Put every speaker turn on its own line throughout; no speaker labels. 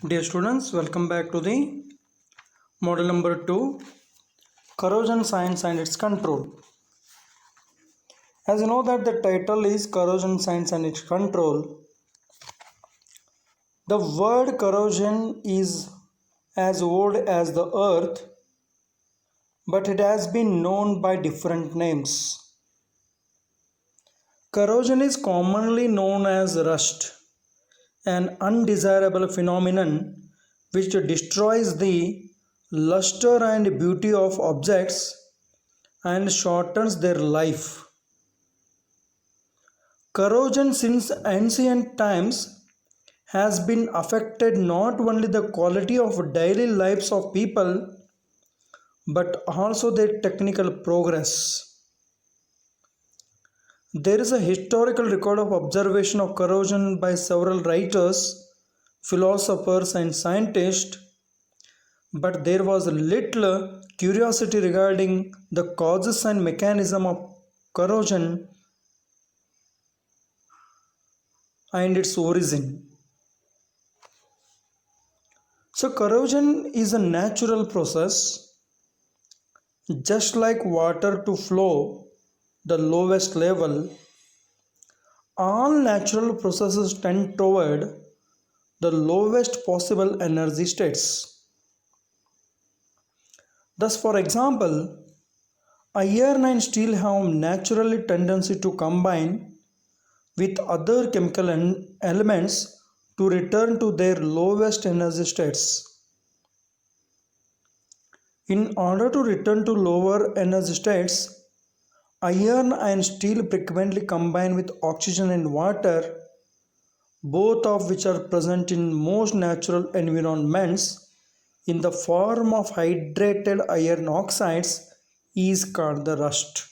Dear students, welcome back to the model number 2, corrosion science and its control. As you know that the title is corrosion science and its control, the word corrosion is as old as the earth, but it has been known by different names. Corrosion is commonly known as rust, an undesirable phenomenon which destroys the luster and beauty of objects and shortens their life. Corrosion since ancient times has been affected not only the quality of daily lives of people but also their technical progress. There is a historical record of observation of corrosion by several writers, philosophers, and scientists, but there was little curiosity regarding the causes and mechanism of corrosion and its origin. So, corrosion is a natural process, just like water to flow the lowest level. All natural processes tend toward the lowest possible energy states. Thus, for example, iron and steel have naturally tendency to combine with other chemical elements to return to their lowest energy states. In order to return to lower energy states, iron and steel frequently combine with oxygen and water, both of which are present in most natural environments in the form of hydrated iron oxides is called the rust.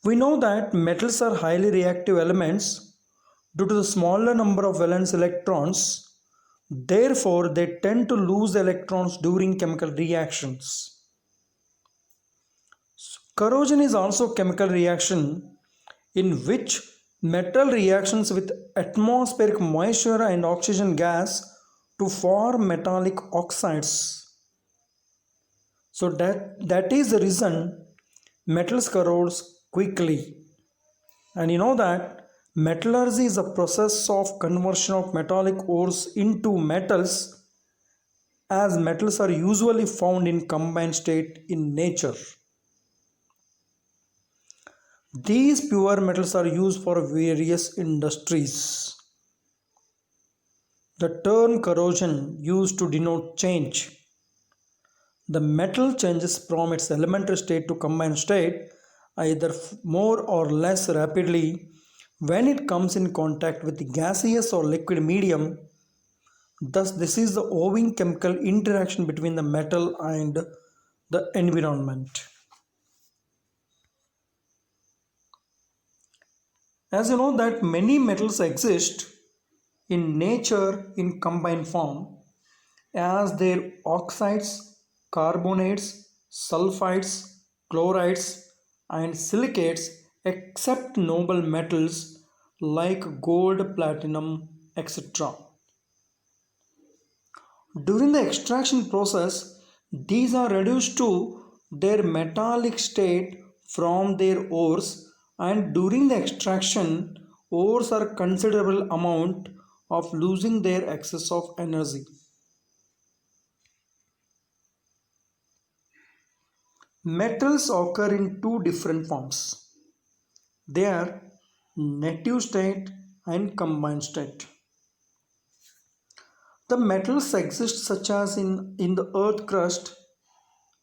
We know that metals are highly reactive elements due to the smaller number of valence electrons. Therefore, they tend to lose electrons during chemical reactions. Corrosion is also a chemical reaction in which metal reactions with atmospheric moisture and oxygen gas to form metallic oxides. So that is the reason metals corrode quickly. And you know that metallurgy is a process of conversion of metallic ores into metals, as metals are usually found in combined state in nature. These pure metals are used for various industries. The term corrosion used to denote change. The metal changes from its elementary state to combined state either more or less rapidly when it comes in contact with the gaseous or liquid medium. Thus, this is the owing chemical interaction between the metal and the environment. As you know that many metals exist in nature in combined form as their oxides, carbonates, sulfides, chlorides and silicates except noble metals like gold, platinum, etc. During the extraction process, these are reduced to their metallic state from their ores, and during the extraction, ores are considerable amount of losing their excess of energy. Metals occur in two different forms. They are native state and combined state. The metals exist such as in the earth crust,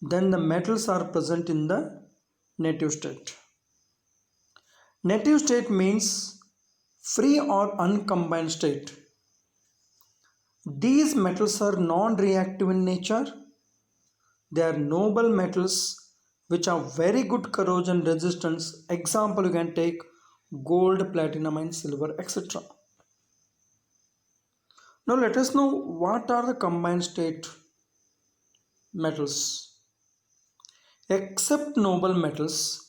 then the metals are present in the native state. Native state means free or uncombined state. These metals are non-reactive in nature. They are noble metals which have very good corrosion resistance. Example, you can take gold, platinum and silver, etc. Now let us know what are the combined state metals. Except noble metals,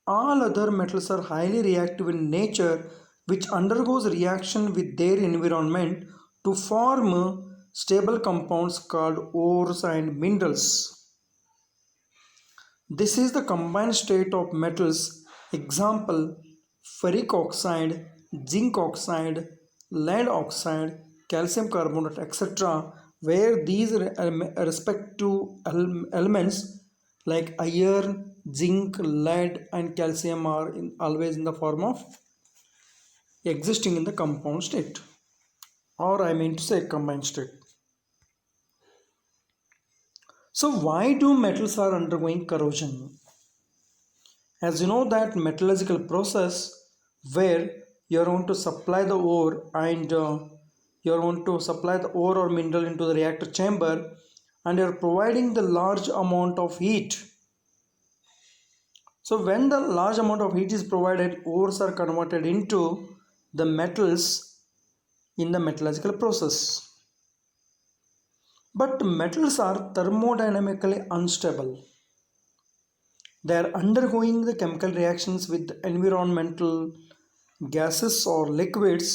all other metals are highly reactive in nature, which undergoes reaction with their environment to form stable compounds called ores and minerals. This is the combined state of metals. Example: ferric oxide, zinc oxide, lead oxide, calcium carbonate, etc., where these respective elements like iron, zinc, lead, and calcium are always in the form of existing in the compound state, or I mean to say combined state. So why do metals are undergoing corrosion? As you know that metallurgical process where you are going to supply the ore and you are going to supply the ore or mineral into the reactor chamber, and you are providing the large amount of heat. So when the large amount of heat is provided, ores are converted into the metals in the metallurgical process. But metals are thermodynamically unstable. They are undergoing the chemical reactions with environmental gases or liquids,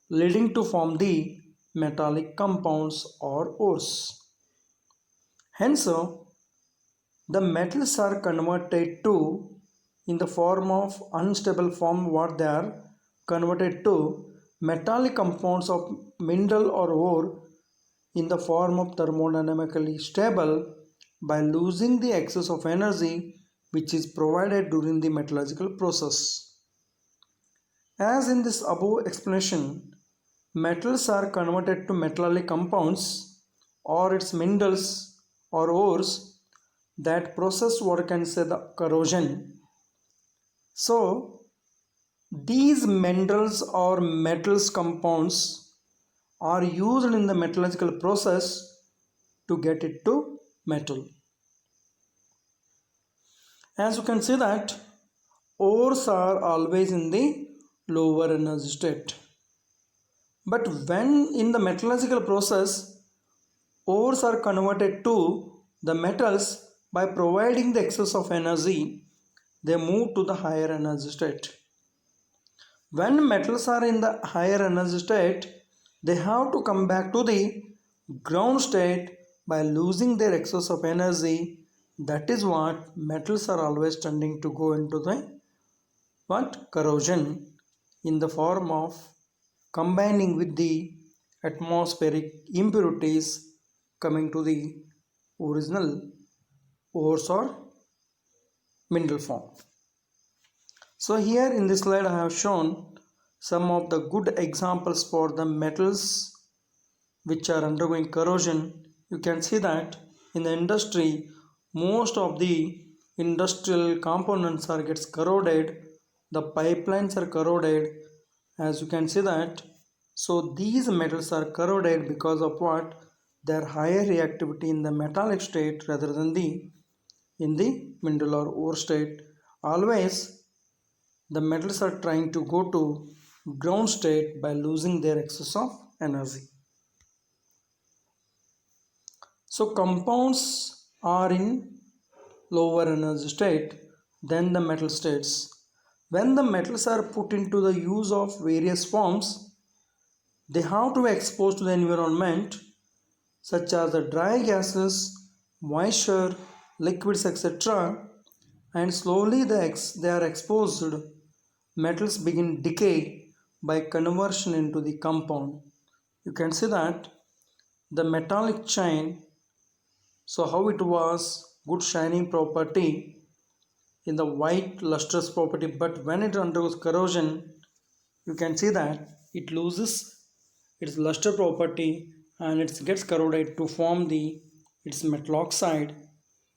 leading to form the metallic compounds or ores. Hence, the metals are converted to in the form of unstable form, what they are converted to metallic compounds of mineral or ore in the form of thermodynamically stable by losing the excess of energy which is provided during the metallurgical process. As in this above explanation, metals are converted to metallic compounds or its minerals or ores. That process what can say the corrosion. So these minerals or metals compounds are used in the metallurgical process to get it to metal. As you can see that ores are always in the lower energy state. But when in the metallurgical process, ores are converted to the metals by providing the excess of energy, they move to the higher energy state. When metals are in the higher energy state, they have to come back to the ground state by losing their excess of energy. That is what metals are always tending to go into the what corrosion in the form of combining with the atmospheric impurities coming to the original ores or mineral form. So here in this slide I have shown some of the good examples for the metals which are undergoing corrosion. You can see that in the industry most of the industrial components are gets corroded, the pipelines are corroded, as you can see that. So these metals are corroded because of what? Their higher reactivity in the metallic state rather than the in the mineral or ore state. Always the metals are trying to go to ground state by losing their excess of energy. So compounds are in lower energy state than the metal states. When the metals are put into the use of various forms, they have to be exposed to the environment such as the dry gases, moisture, liquids, etc., and slowly they are exposed. Metals begin decay by conversion into the compound. You can see that the metallic chain, so how it was good shining property in the white lustrous property, but when it undergoes corrosion, you can see that it loses its luster property and it gets corroded to form the its metal oxide.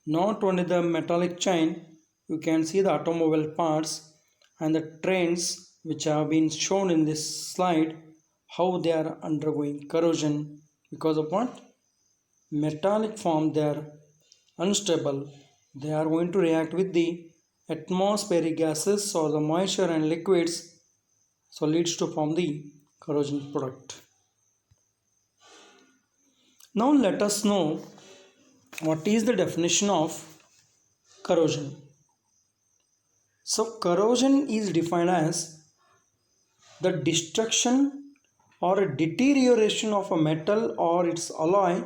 Not only the metallic chain, you can see the automobile parts and the trains which have been shown in this slide, how they are undergoing corrosion because of what? Metallic form, they are unstable. They are going to react with the atmospheric gases or the moisture and liquids, so leads to form the corrosion product. Now let us know what is the definition of corrosion. So corrosion is defined as the destruction or a deterioration of a metal or its alloy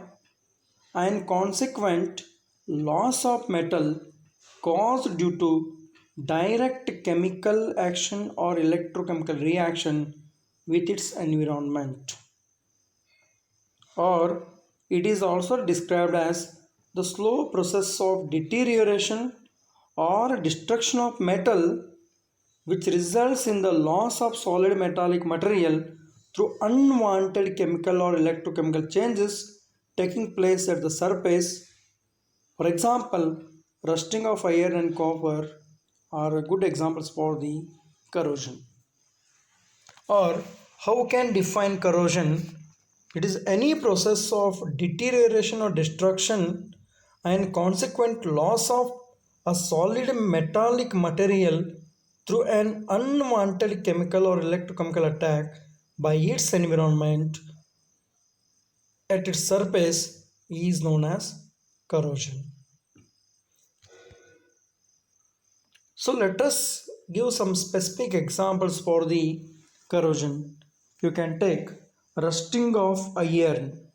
and consequent loss of metal caused due to direct chemical action or electrochemical reaction with its environment. Or it is also described as the slow process of deterioration or destruction of metal which results in the loss of solid metallic material through unwanted chemical or electrochemical changes taking place at the surface. For example, rusting of iron and copper are good examples for the corrosion. Or how can define corrosion? It is any process of deterioration or destruction and consequent loss of a solid metallic material through an unwanted chemical or electrochemical attack by its environment at its surface is known as corrosion. So let us give some specific examples for the corrosion. You can take rusting of iron.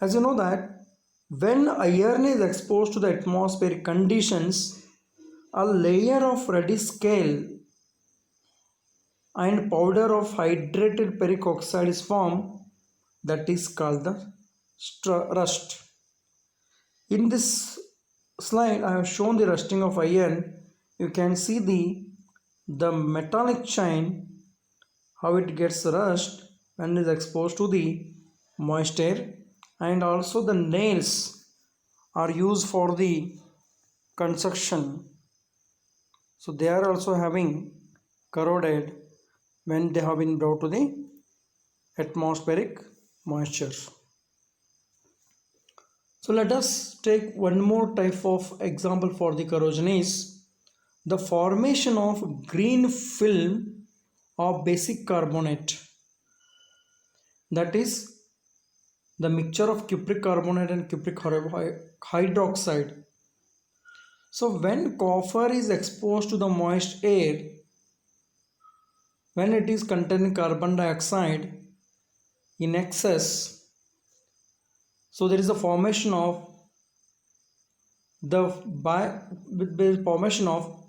As you know that when iron is exposed to the atmospheric conditions, a layer of reddish scale and powder of hydrated ferric oxide is formed that is called the rust. In this slide I have shown the rusting of iron. You can see the metallic chain how it gets rust when it is exposed to the moist air, and also the nails are used for the construction, so they are also having corroded when they have been brought to the atmospheric moisture. So let us take one more type of example for the corrosion is the formation of green film of basic carbonate, that is the mixture of cupric carbonate and cupric hydroxide. So when copper is exposed to the moist air, when it is containing carbon dioxide in excess, so there is a formation of the formation of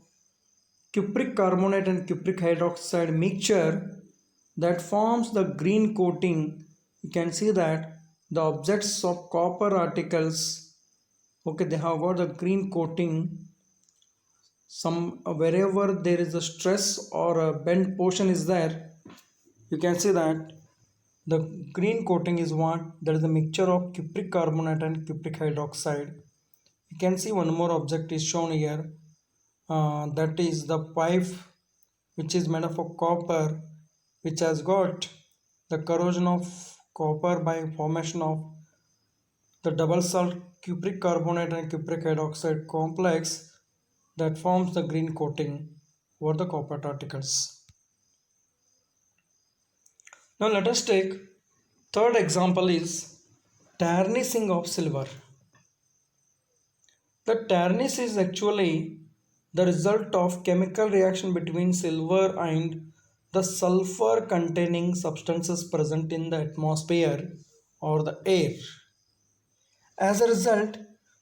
cupric carbonate and cupric hydroxide mixture that forms the green coating. You can see that the objects of copper articles, okay, they have got the green coating. Some wherever there is a stress or a bent portion is there, you can see that the green coating is what, that is a mixture of cupric carbonate and cupric hydroxide. You can see one more object is shown here, that is the pipe which is made up of copper, which has got the corrosion of copper by formation of the double salt cupric carbonate and cupric hydroxide complex that forms the green coating over the copper particles. Now let us take third example is tarnishing of silver. The tarnish is actually the result of chemical reaction between silver and the sulfur containing substances present in the atmosphere or the air. As a result,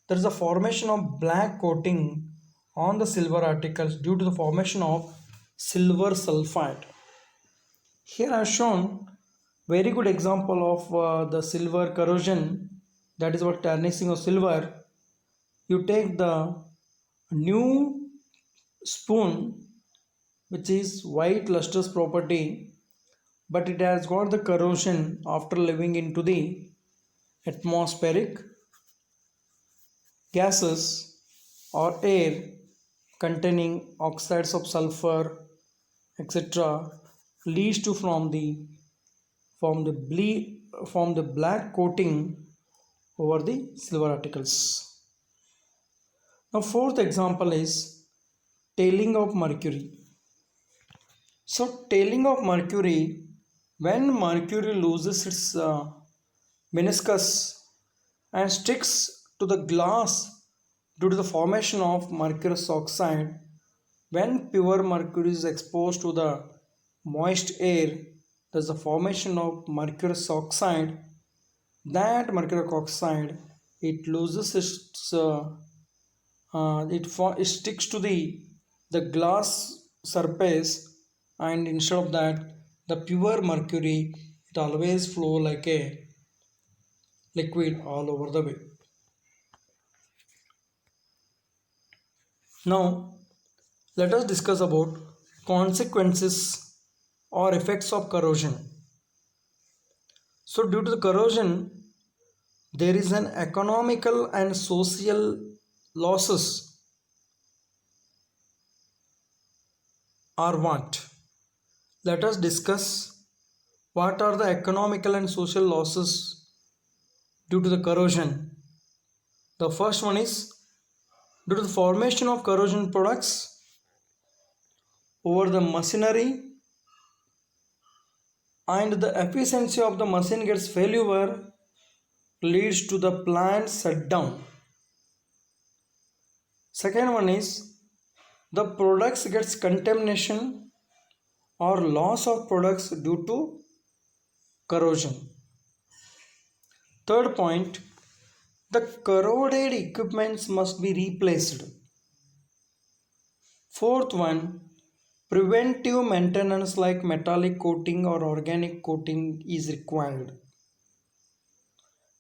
there is a formation of black coating on the silver articles due to the formation of silver sulfide. Here I have shown very good example of the silver corrosion, that is what tarnishing of silver. You take the new spoon which is white lustrous property, but it has got the corrosion after living into the atmospheric gases or air containing oxides of sulfur etc., leads to form the black coating over the silver articles. Now fourth example is tailing of mercury. So tailing of mercury, when mercury loses its meniscus and sticks to the glass due to the formation of mercurous oxide, when pure mercury is exposed to the moist air, there's the formation of mercurous oxide. That mercurous oxide, it loses its it sticks to the glass surface, and instead of that, the pure mercury, it always flow like a liquid all over the way. Now let us discuss about consequences or effects of corrosion. So due to the corrosion, there is an economical and social losses are what? Let us discuss what are the economical and social losses due to the corrosion. The first one is due to the formation of corrosion products over the machinery, and the efficiency of the machine gets failure, leads to the plant shutdown. Second one is the products gets contamination or loss of products due to corrosion. Third point, the corroded equipments must be replaced. Fourth one, preventive maintenance like metallic coating or organic coating is required.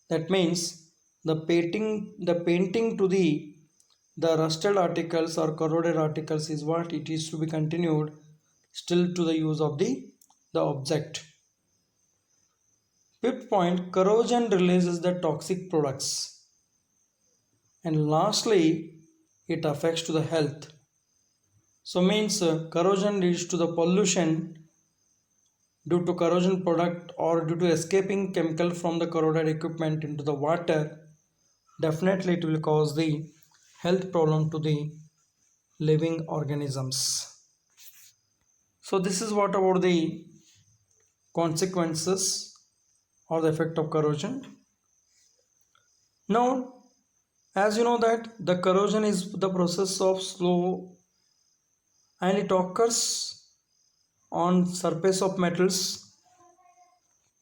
That means the painting to the rusted articles or corroded articles is what it is to be continued still to the use of the object. Fifth point, corrosion releases the toxic products. And lastly, it affects to the health. So means corrosion leads to the pollution due to corrosion product or due to escaping chemical from the corroded equipment into the water. Definitely it will cause the health problem to the living organisms. So this is what about the consequences or the effect of corrosion. Now, as you know that the corrosion is the process of slow, and it occurs on surface of metals,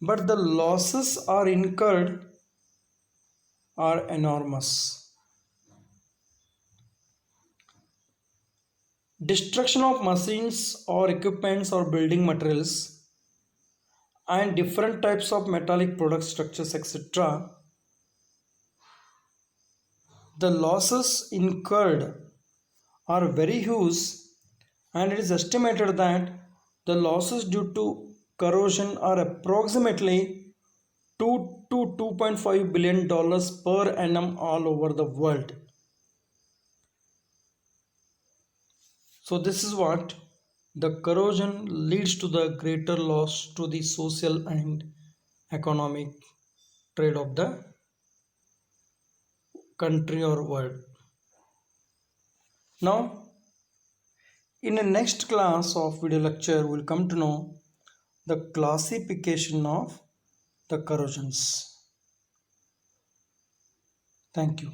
but the losses are incurred are enormous. Destruction of machines or equipments or building materials and different types of metallic product structures, etc. The losses incurred are very huge, and it is estimated that the losses due to corrosion are approximately 2 to 2.5 billion dollars per annum all over the world. So this is what the corrosion leads to the greater loss to the social and economic trade of the country or world. Now, in the next class of video lecture, we'll come to know the classification of the corrosions. Thank you.